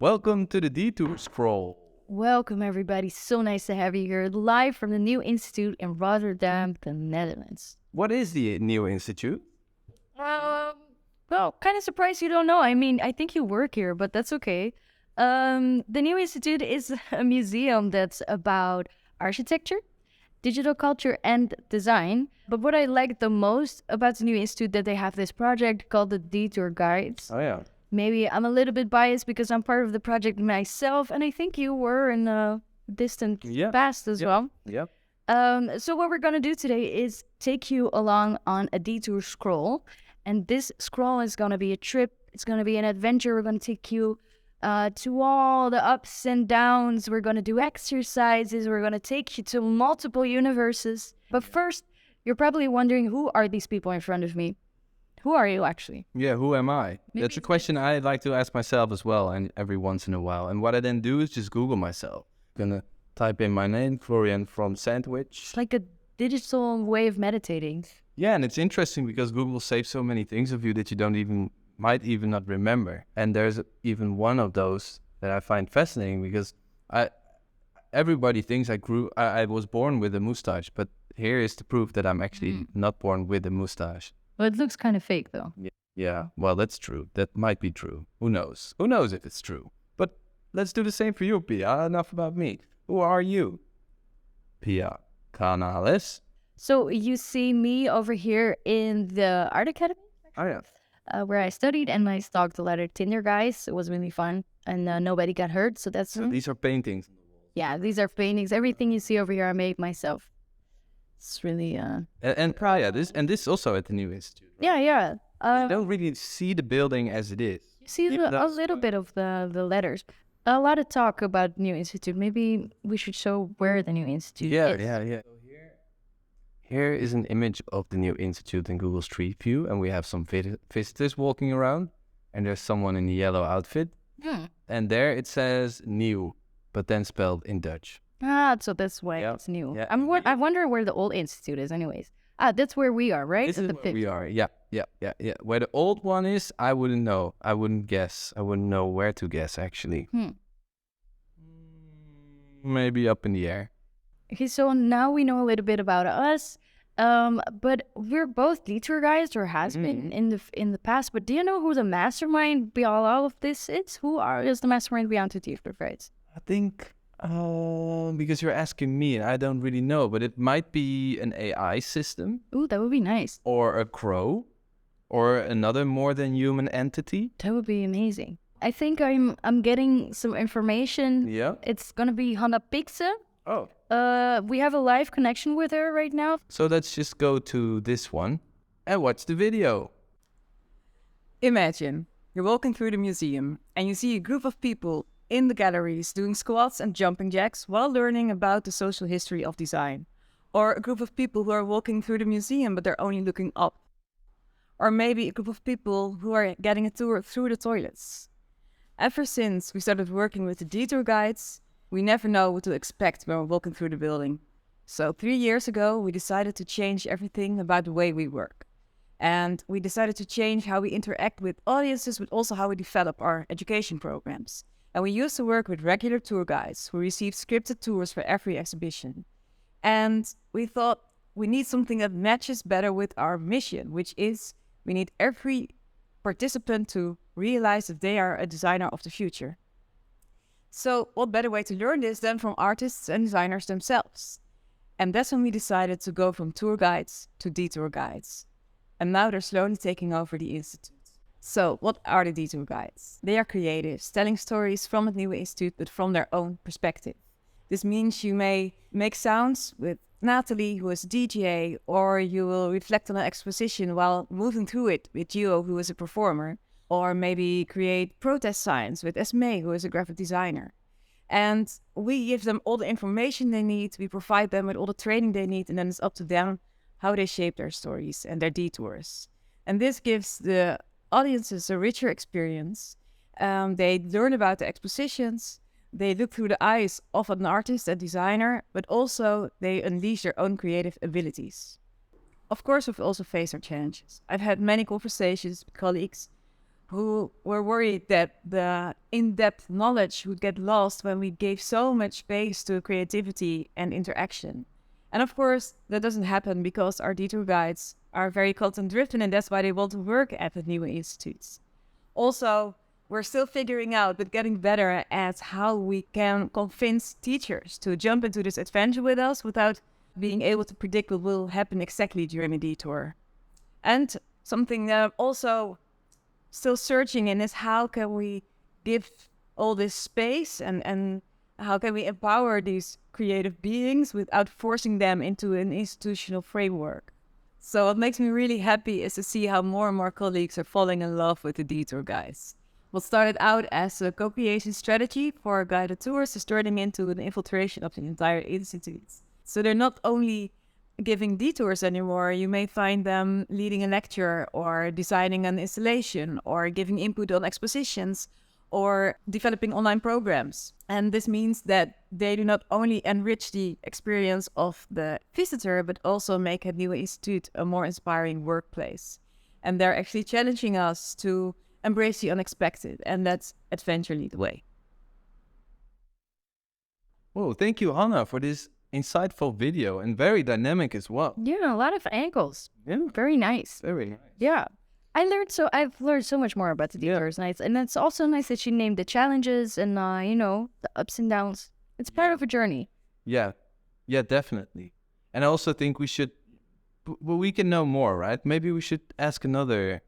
Welcome to the Detour scroll. Welcome, everybody. So nice to have you here live from the New Institute in Rotterdam, the Netherlands. What is the New Institute? Well, kind of surprised you don't know. I mean, I think you work here, but that's okay. The New Institute is a museum that's about architecture, digital culture, and design. But what I like the most about the New Institute that they have this project called the Detour Guides. Oh, yeah. Maybe I'm a little bit biased because I'm part of the project myself, and I think you were in the distant past as well. Yep. So what we're going to do today is take you along on a detour scroll. And this scroll is going to be a trip. It's going to be an adventure. We're going to take you to all the ups and downs. We're going to do exercises. We're going to take you to multiple universes. But first, you're probably wondering, who are these people in front of me? Who are you, actually? Yeah, who am I? Maybe That's a question I like to ask myself as well, and every once in a while. And what I then do is just Google myself. Gonna type in my name, Florian from Sandwich. It's like a digital way of meditating. Yeah, and it's interesting because Google saves so many things of you that you might even not remember. And there's even one of those that I find fascinating because everybody thinks I was born with a mustache, but here is the proof that I'm actually not born with a mustache. Well, it looks kind of fake, though. Yeah, well, that's true. That might be true. Who knows? Who knows if it's true? But let's do the same for you, Pia. Enough about me. Who are you? Pia Canales. So you see me over here in the art academy, Oh, yeah. where I studied, and I stalked a lot of Tinder guys. It was really fun, and nobody got hurt. So that's So these are paintings. yeah. These are paintings. Everything you see over here, I made myself. It's really This also at the New Institute. Right? yeah. You don't really see the building as it is. You see a little bit of the letters. A lot of talk about New Institute. Maybe we should show where the New Institute is. Yeah. So here is an image of the New Institute in Google Street View, and we have some visitors walking around, and there's someone in a yellow outfit, and there it says "new," but then spelled in Dutch. So that's why it's new. Yeah. I wonder where the old institute is, anyways. That's where we are, right? This is where we are. Yeah. Where the old one is, I wouldn't know. I wouldn't guess. I wouldn't know where to guess, actually. Maybe up in the air. Okay, so now we know a little bit about us. But we're both Detour guys, or has been in the past. But do you know who the mastermind behind all of this is? Is the mastermind behind the Detour guys? I think... because you're asking me, and I don't really know, but it might be an AI system. Ooh, that would be nice. Or a crow, or another more than human entity. That would be amazing. I think I'm getting some information. Yeah. It's gonna be Hannah Pixe. Oh. We have a live connection with her right now. So let's just go to this one and watch the video. Imagine you're walking through the museum and you see a group of people in the galleries doing squats and jumping jacks while learning about the social history of design. Or a group of people who are walking through the museum but they're only looking up. Or maybe a group of people who are getting a tour through the toilets. Ever since we started working with the Detour guides, we never know what to expect when we're walking through the building. So 3 years ago, we decided to change everything about the way we work. And we decided to change how we interact with audiences, but also how we develop our education programs. And we used to work with regular tour guides who received scripted tours for every exhibition. And we thought we need something that matches better with our mission, which is we need every participant to realize that they are a designer of the future. So what better way to learn this than from artists and designers themselves? And that's when we decided to go from tour guides to detour guides. And now they're slowly taking over the institute. So what are the detour guides? They are creatives, telling stories from the New Institute, but from their own perspective. This means you may make sounds with Natalie, who is a DJ, or you will reflect on an exposition while moving through it with Gio, who is a performer, or maybe create protest signs with Esme, who is a graphic designer. And we give them all the information they need, we provide them with all the training they need, and then it's up to them how they shape their stories and their detours. And this gives the audiences a richer experience. They learn about the expositions, they look through the eyes of an artist and designer, but also they unleash their own creative abilities. Of course, we've also faced our challenges. I've had many conversations with colleagues who were worried that the in-depth knowledge would get lost when we gave so much space to creativity and interaction. And of course, that doesn't happen because our detour guides are very content-driven, and that's why they want to work at the new institutes. Also, we're still figuring out, but getting better at how we can convince teachers to jump into this adventure with us without being able to predict what will happen exactly during a detour. And something that I'm also still searching in is how can we give all this space and how can we empower these creative beings without forcing them into an institutional framework. So what makes me really happy is to see how more and more colleagues are falling in love with the detour guides. What started out as a co-creation strategy for guided tours is turning into an infiltration of the entire institute. So they're not only giving detours anymore, you may find them leading a lecture or designing an installation or giving input on expositions or developing online programs. And this means that they do not only enrich the experience of the visitor, but also make a new institute a more inspiring workplace. And they're actually challenging us to embrace the unexpected, and that's Adventure Lead the Way. Whoa, thank you, Hannah, for this insightful video and very dynamic as well. Yeah, a lot of angles. Yeah, Very nice. very nice. Yeah. I've learned so much more about the detours, and it's also nice that she named the challenges and the ups and downs. It's part of a journey. Yeah, definitely. And I also think we should, well, we can know more, right? Maybe we should ask another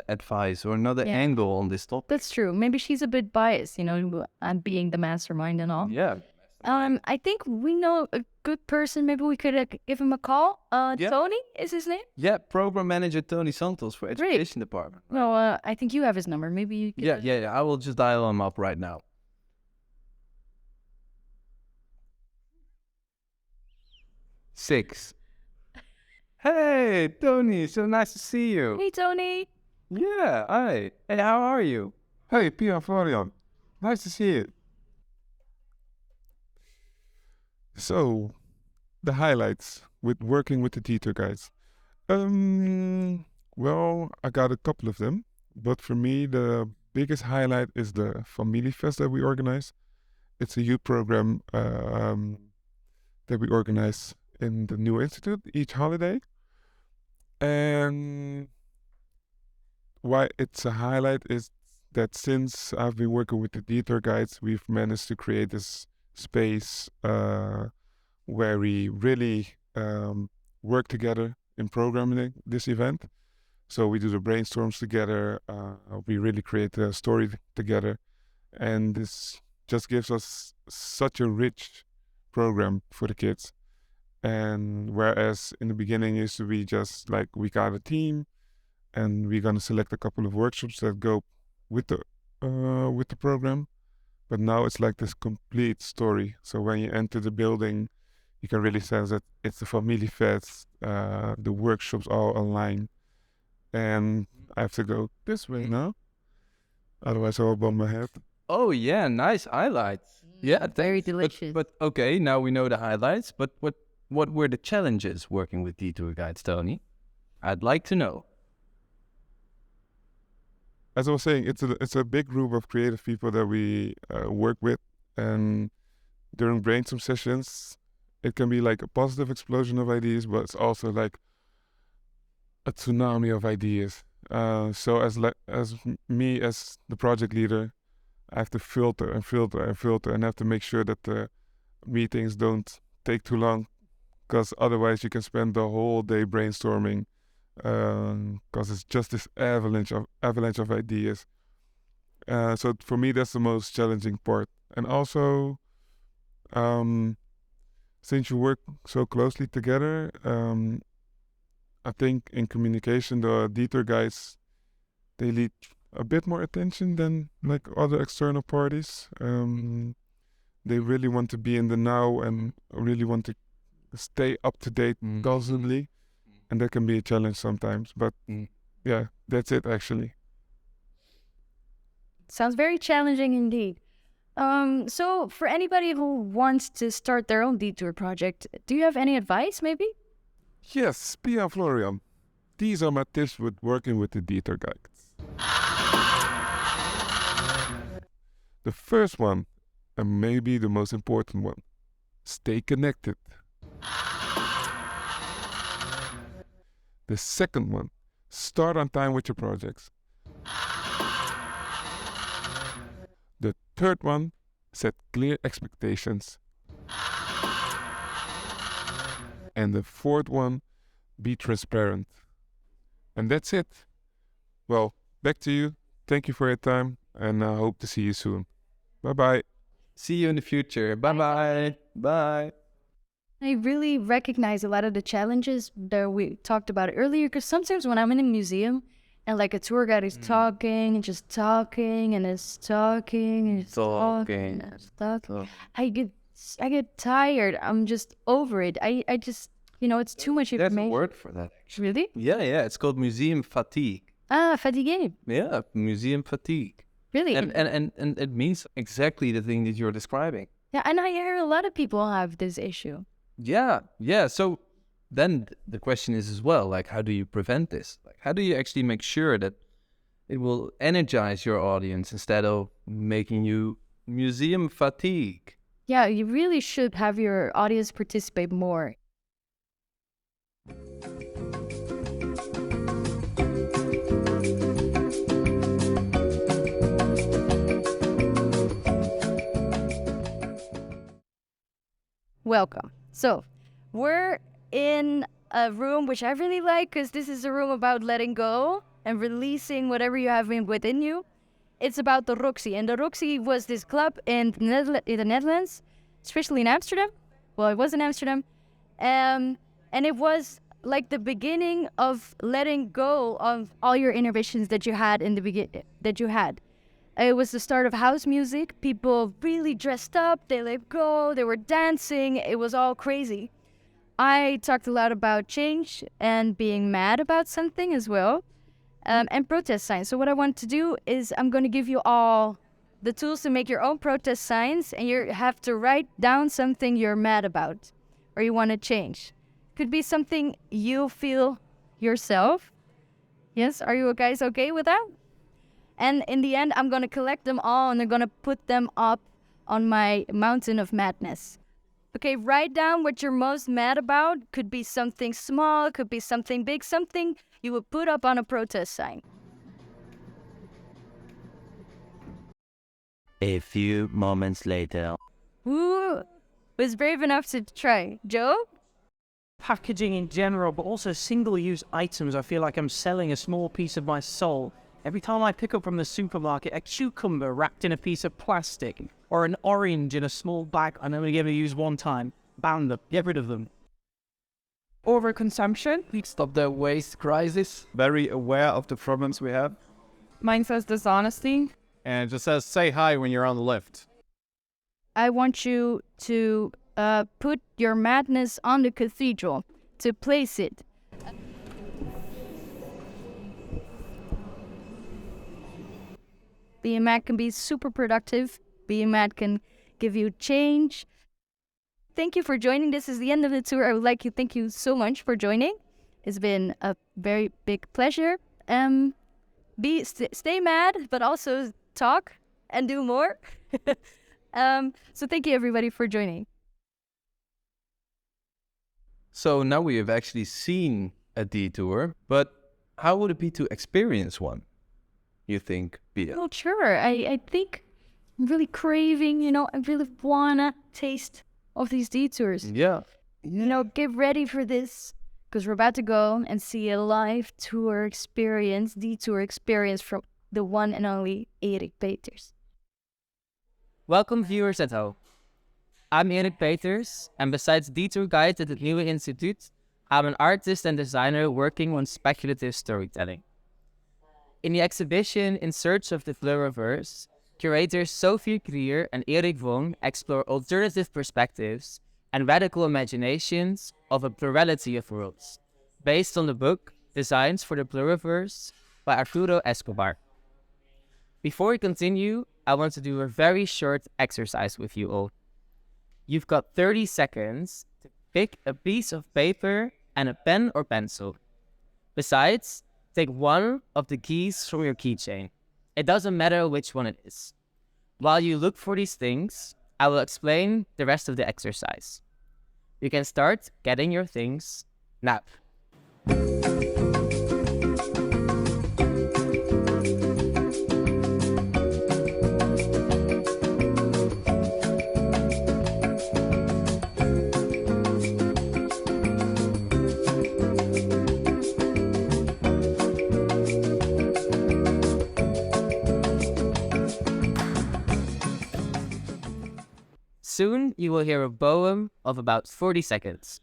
advice or another angle on this topic. That's true. Maybe she's a bit biased, I'm being the mastermind and all. Yeah. I think we know a good person. Maybe we could give him a call. Tony is his name? Yeah, program manager Tony Santos for education department. No, I think you have his number. Maybe you could... Yeah. I will just dial him up right now. Six. Hey, Tony, so nice to see you. Hey, Tony. Yeah, hi. Hey, how are you? Hey, Pia and Florian. Nice to see you. So, the highlights with working with the detour guides. Well, I got a couple of them, but for me, the biggest highlight is the Familiefest that we organize. It's a youth program that we organize in the new institute each holiday. And why it's a highlight is that since I've been working with the detour guides, we've managed to create this space where we really work together in programming this event. So we do the brainstorms together, we really create a story together, and this just gives us such a rich program for the kids. And whereas in the beginning it used to be just like we got a team and we're gonna select a couple of workshops that go with the program, but now it's like this complete story. So when you enter the building, you can really sense that it's the Familiefest, the workshops all online, and I have to go this way now, otherwise I'll bump my head. Oh yeah, nice highlights. Yeah, Very thanks. delicious. But okay, now we know the highlights. But what were the challenges working with detour guides, Tony? I'd like to know. As I was saying, it's a big group of creative people that we work with, and during brainstorm sessions, it can be like a positive explosion of ideas, but it's also like a tsunami of ideas. So as me as the project leader, I have to filter and filter and filter, and have to make sure that the meetings don't take too long, because otherwise you can spend the whole day brainstorming, because it's just this avalanche of ideas. So for me, that's the most challenging part. And also, since you work so closely together, I think in communication, the detour guides, they need a bit more attention than like other external parties. They really want to be in the now and really want to stay up to date constantly, and that can be a challenge sometimes. But yeah, that's it actually. Sounds very challenging indeed. So for anybody who wants to start their own detour project, do you have any advice maybe? Yes, Pia and Florian. These are my tips with working with the detour guides. The first one, and maybe the most important one, stay connected. The second one, start on time with your projects. The third one, set clear expectations. And the fourth one, be transparent. And that's it. Well, back to you. Thank you for your time, and I hope to see you soon. Bye-bye. See you in the future. Bye-bye. Bye. I really recognize a lot of the challenges that we talked about earlier, because sometimes when I'm in a museum and like a tour guide is talking and just talking and is talking and is talking and is talking, I get tired. I'm just over it. I just, it's too much There's a information. word for that, actually. Really? Yeah. It's called museum fatigue. Ah, fatigué. Yeah, museum fatigue. Really? And it means exactly the thing that you're describing. Yeah, and I hear a lot of people have this issue. Yeah. So then the question is as well, like, how do you prevent this? Like, how do you actually make sure that it will energize your audience instead of making you museum fatigue? Yeah, you really should have your audience participate more. Welcome. So, we're in a room which I really like, because this is a room about letting go and releasing whatever you have within you. It's about the Roxy, and the Roxy was this club in the Netherlands, especially in Amsterdam. Well, it was in Amsterdam, and it was like the beginning of letting go of all your inhibitions that you had in the beginning. It was the start of house music. People really dressed up. They let go. They were dancing. It was all crazy. I talked a lot about change and being mad about something as well, and protest signs. So what I want to do is I'm going to give you all the tools to make your own protest signs, and you have to write down something you're mad about or you want to change. Could be something you feel yourself. Yes, are you guys okay with that? And in the end, I'm going to collect them all and I'm going to put them up on my mountain of madness. Okay, write down what you're most mad about. Could be something small, could be something big, something you would put up on a protest sign. A few moments later. Who was brave enough to try? Joe? Packaging in general, but also single-use items. I feel like I'm selling a small piece of my soul. Every time I pick up from the supermarket a cucumber wrapped in a piece of plastic, or an orange in a small bag I'm only going to use one time, ban them, get rid of them. Overconsumption. Stop the waste crisis. Very aware of the problems we have. Mine says dishonesty. And it just says, say hi when you're on the lift. I want you to put your madness on the cathedral, to place it. Being mad can be super productive. Being mad can give you change. Thank you for joining. This is the end of the tour. I would like to thank you so much for joining. It's been a very big pleasure. Stay mad, but also talk and do more. So thank you everybody for joining. So now we have actually seen a detour, but how would it be to experience one, you think, Bia? Well, sure. I think I'm really craving, I really wanna taste of these detours. Yeah. Get ready for this, because we're about to go and see a live detour experience from the one and only Erik Peters. Welcome viewers at home. I'm Erik Peters, and besides detour guide at the Nieuwe Instituut, I'm an artist and designer working on speculative storytelling. In the exhibition In Search of the Pluriverse, curators Sophie Krier and Erik Wong explore alternative perspectives and radical imaginations of a plurality of worlds, based on the book Designs for the Pluriverse by Arturo Escobar. Before we continue, I want to do a very short exercise with you all. You've got 30 seconds to pick a piece of paper and a pen or pencil. Besides, take one of the keys from your keychain. It doesn't matter which one it is. While you look for these things, I will explain the rest of the exercise. You can start getting your things now. Soon you will hear a poem of about 40 seconds.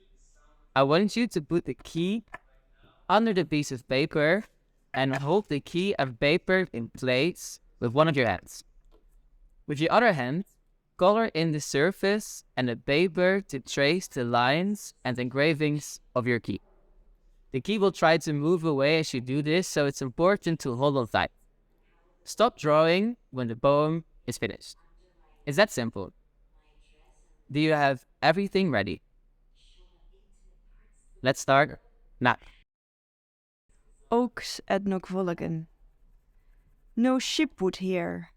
I want you to put the key under the piece of paper and hold the key and paper in place with one of your hands. With your other hand, color in the surface and the paper to trace the lines and engravings of your key. The key will try to move away as you do this, so it's important to hold on tight. Stop drawing when the poem is finished. It's that simple. Do you have everything ready? Let's start now. Oaks at Knockvolligan. No ship would here.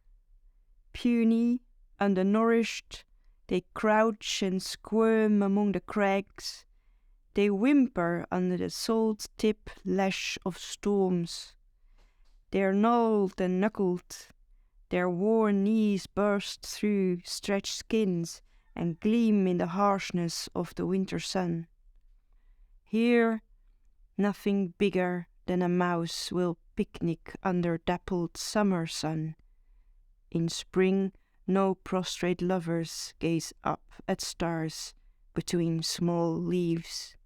Puny, undernourished, they crouch and squirm among the crags. They whimper under the salt-tip lash of storms. They're gnarled and knuckled. Their worn knees burst through stretched skins and gleam in the harshness of the winter sun. Here, nothing bigger than a mouse will picnic under dappled summer sun. In spring, no prostrate lovers gaze up at stars between small leaves.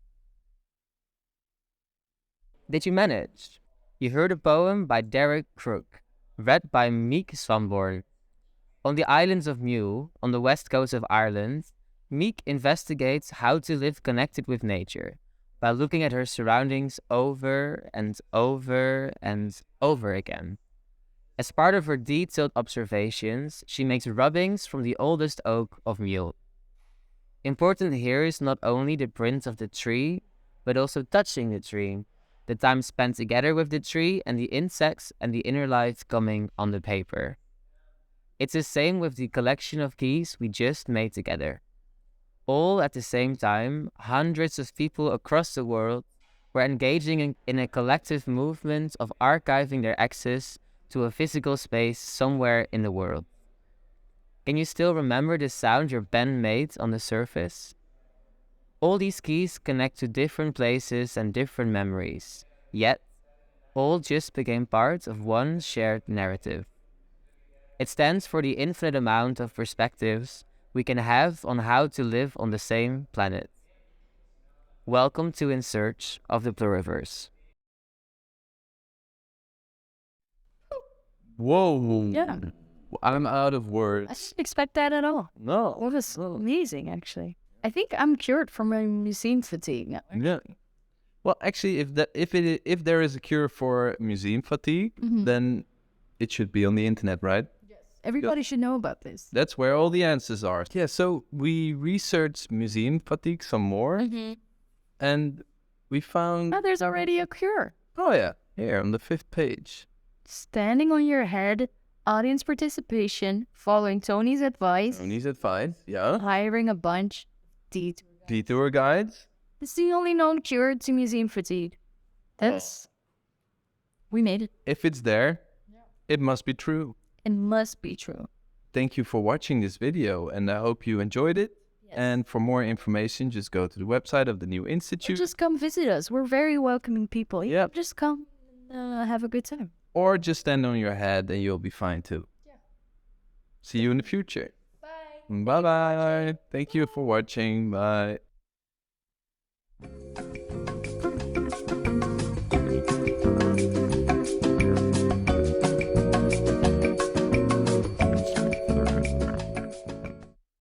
Did you manage? You heard a poem by Derek Crook, read by Meek Swanborn. On the islands of Mull, on the west coast of Ireland, Meek investigates how to live connected with nature by looking at her surroundings over and over and over again. As part of her detailed observations, she makes rubbings from the oldest oak of Mull. Important here is not only the print of the tree, but also touching the tree, the time spent together with the tree and the insects and the inner light coming on the paper. It's the same with the collection of keys we just made together. All at the same time, hundreds of people across the world were engaging in a collective movement of archiving their access to a physical space somewhere in the world. Can you still remember the sound your pen made on the surface? All these keys connect to different places and different memories, yet all just became part of one shared narrative. It stands for the infinite amount of perspectives we can have on how to live on the same planet. Welcome to In Search of the Pluriverse. Whoa. Yeah. I'm out of I words. didn't expect that at all. No. It was amazing, actually. I think I'm cured from my museum fatigue now. Yeah. Well, actually, if there is a cure for museum fatigue, then it should be on the internet, right? Everybody should know about this. That's where all the answers are. Yeah, so we researched museum fatigue some more, and we found... Oh, there's already a cure. Oh yeah, here on the 5th page. Standing on your head, audience participation, following Tony's advice, Tony's advice, yeah. hiring a bunch, detour. Detour guides. It's the only known cure to museum fatigue. That's... We made it. If it's there, it must be true. It must be true. Thank you for watching this video, and I hope you enjoyed it. Yes. And for more information, just go to the website of the New Or Institute. just come visit us. We're very welcoming people. Yep. Just come and have a good time. Or just stand on your head and you'll be fine too. Yeah. See you in the future. Bye. Bye-bye. Thank you for watching. Bye.